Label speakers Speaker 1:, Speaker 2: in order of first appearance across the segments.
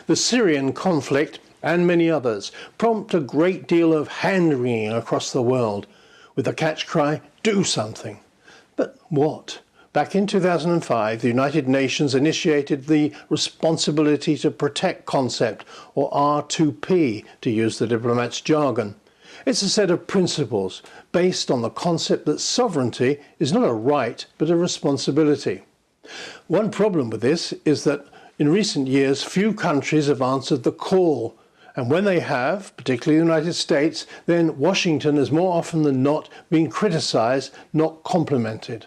Speaker 1: The Syrian conflict and many others prompt a great deal of hand-wringing across the world, with the catch cry, do something. But what? Back in 2005, the United Nations initiated the Responsibility to Protect concept, or R2P, to use the diplomat's jargon. It's a set of principles based on the concept that sovereignty is not a right, but a responsibility. One problem with this is that in recent years, few countries have answered the call. And when they have, particularly the United States, then Washington has more often than not been criticized, not complimented.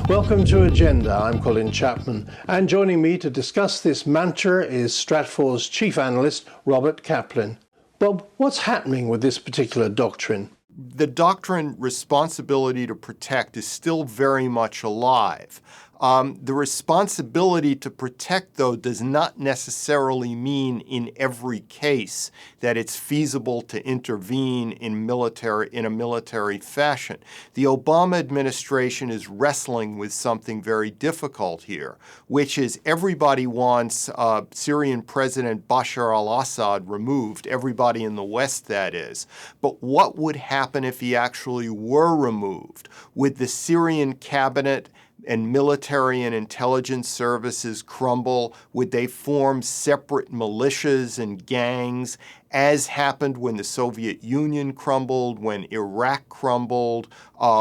Speaker 1: Welcome to Agenda. I'm COLIN CHAPMAN, and joining me to discuss this mantra is Stratfor's chief analyst, Robert Kaplan. Bob, what's happening with this particular doctrine?
Speaker 2: The doctrine responsibility to protect is still very much alive. The responsibility to protect, though, does not necessarily mean in every case that it's feasible to intervene in a military fashion. The Obama administration is wrestling with something very difficult here, which is everybody wants Syrian President Bashar al-Assad removed, everybody in the West, that is. But what would happen if he actually were removed? Would the Syrian cabinet and military and intelligence services crumble? Would they form separate militias and gangs, as happened when the Soviet Union crumbled, when Iraq crumbled,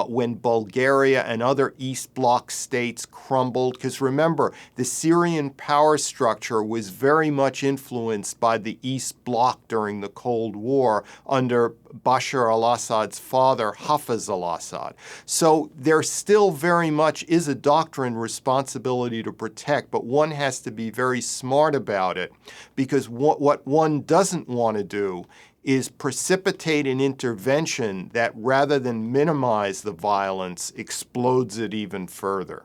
Speaker 2: when Bulgaria and other East Bloc states crumbled? Because remember, the Syrian power structure was very much influenced by the East Bloc during the Cold War under Bashar al-Assad's father, Hafez al-Assad. So there still very much is a doctrine responsibility to protect, but one has to be very smart about it, because what one doesn't want to do is precipitate an intervention that, rather than minimize the violence, explodes it even further.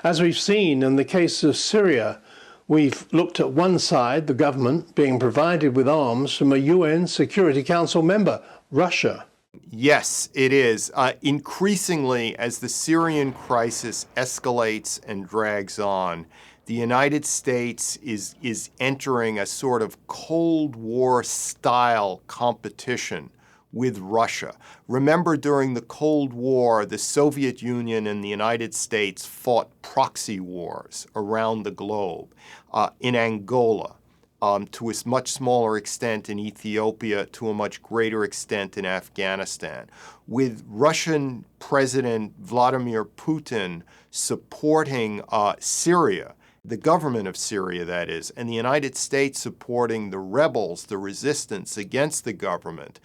Speaker 1: As we've seen in the case of Syria, we've looked at one side, the government, being provided with arms from a UN Security Council member, Russia.
Speaker 2: Yes, it is. Increasingly, as the Syrian crisis escalates and drags on, the United States is entering a sort of Cold War-style competition with Russia. Remember, during the Cold War, the Soviet Union and the United States fought proxy wars around the globe, in Angola, to a much smaller extent in Ethiopia, to a much greater extent in Afghanistan. With Russian President Vladimir Putin supporting Syria, the government of Syria, that is, and the United States supporting the rebels, the resistance against the government,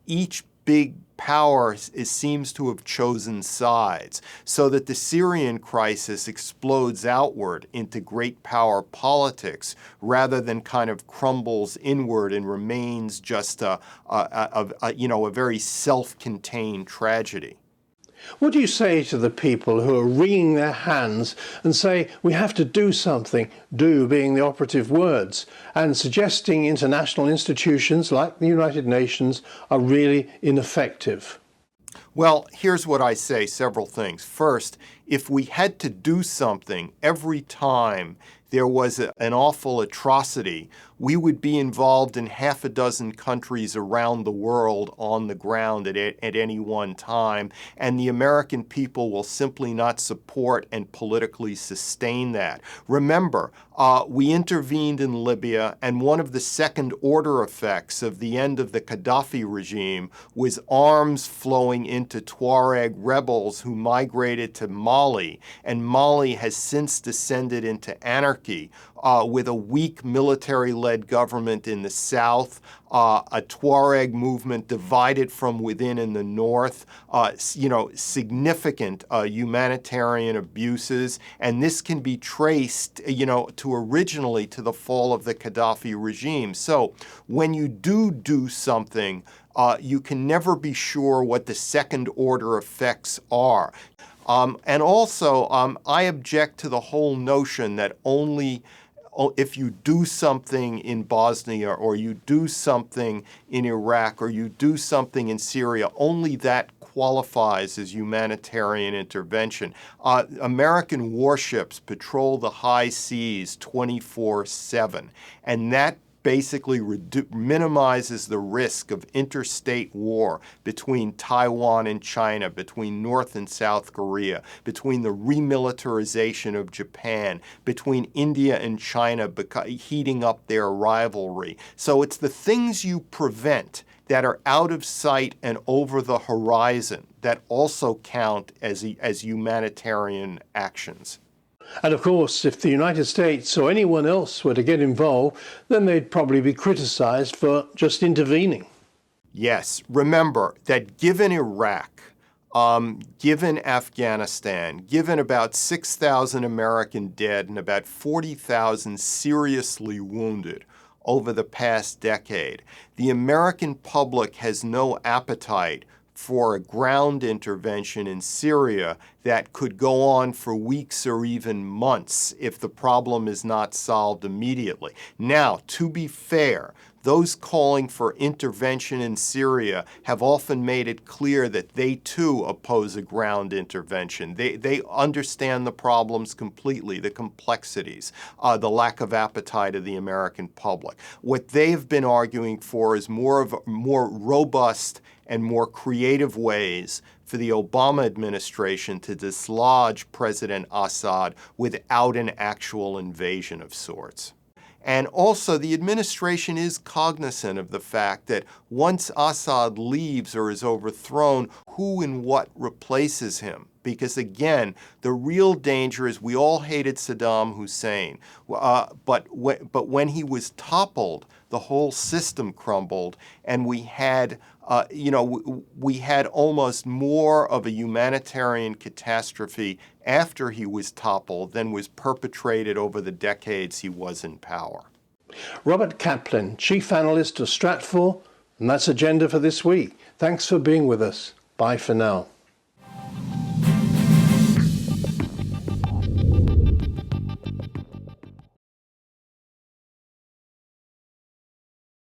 Speaker 2: each big power seems to have chosen sides, so that the Syrian crisis explodes outward into great power politics rather than kind of crumbles inward and remains just a very self-contained tragedy.
Speaker 1: What do you say to the people who are wringing their hands and say, we have to do something, do being the operative words, and suggesting international institutions like the United Nations are really ineffective?
Speaker 2: Well, here's what I say, several things. First, if we had to do something every time there was an awful atrocity, we would be involved in half a dozen countries around the world on the ground at any one time, and the American people will simply not support and politically sustain that. Remember, we intervened in Libya, and one of the second-order effects of the end of the Gaddafi regime was arms flowing into Tuareg rebels who migrated to Mali, and Mali has since descended into anarchy, with a weak military-led government in the south, a Tuareg movement divided from within in the north, significant humanitarian abuses, and this can be traced, originally to the fall of the Gaddafi regime. So when you do something, you can never be sure what the second-order effects are. And also, I object to the whole notion that only if you do something in Bosnia, or you do something in Iraq, or you do something in Syria, only that qualifies as humanitarian intervention. American warships patrol the high seas 24/7, and that basically minimizes the risk of interstate war between Taiwan and China, between North and South Korea, between the remilitarization of Japan, between India and China heating up their rivalry. So it's the things you prevent that are out of sight and over the horizon that also count as humanitarian actions.
Speaker 1: And of course, if the United States or anyone else were to get involved, then they'd probably be criticized for just intervening.
Speaker 2: Yes. Remember that given Iraq, given Afghanistan, given about 6,000 American dead and about 40,000 seriously wounded over the past decade, the American public has no appetite for a ground intervention in Syria that could go on for weeks or even months if the problem is not solved immediately. Now, to be fair, those calling for intervention in Syria have often made it clear that they too oppose a ground intervention. They understand the problems completely, the complexities, the lack of appetite of the American public. What they've been arguing for is more robust and more creative ways for the Obama administration to dislodge President Assad without an actual invasion of sorts. And also, the administration is cognizant of the fact that once Assad leaves or is overthrown, who and what replaces him? Because again, the real danger is we all hated Saddam Hussein, but when he was toppled, the whole system crumbled, and we had almost more of a humanitarian catastrophe after he was toppled than was perpetrated over the decades he was in power.
Speaker 1: Robert Kaplan, Chief Analyst of Stratfor, and that's Agenda for this week. Thanks for being with us. Bye for now.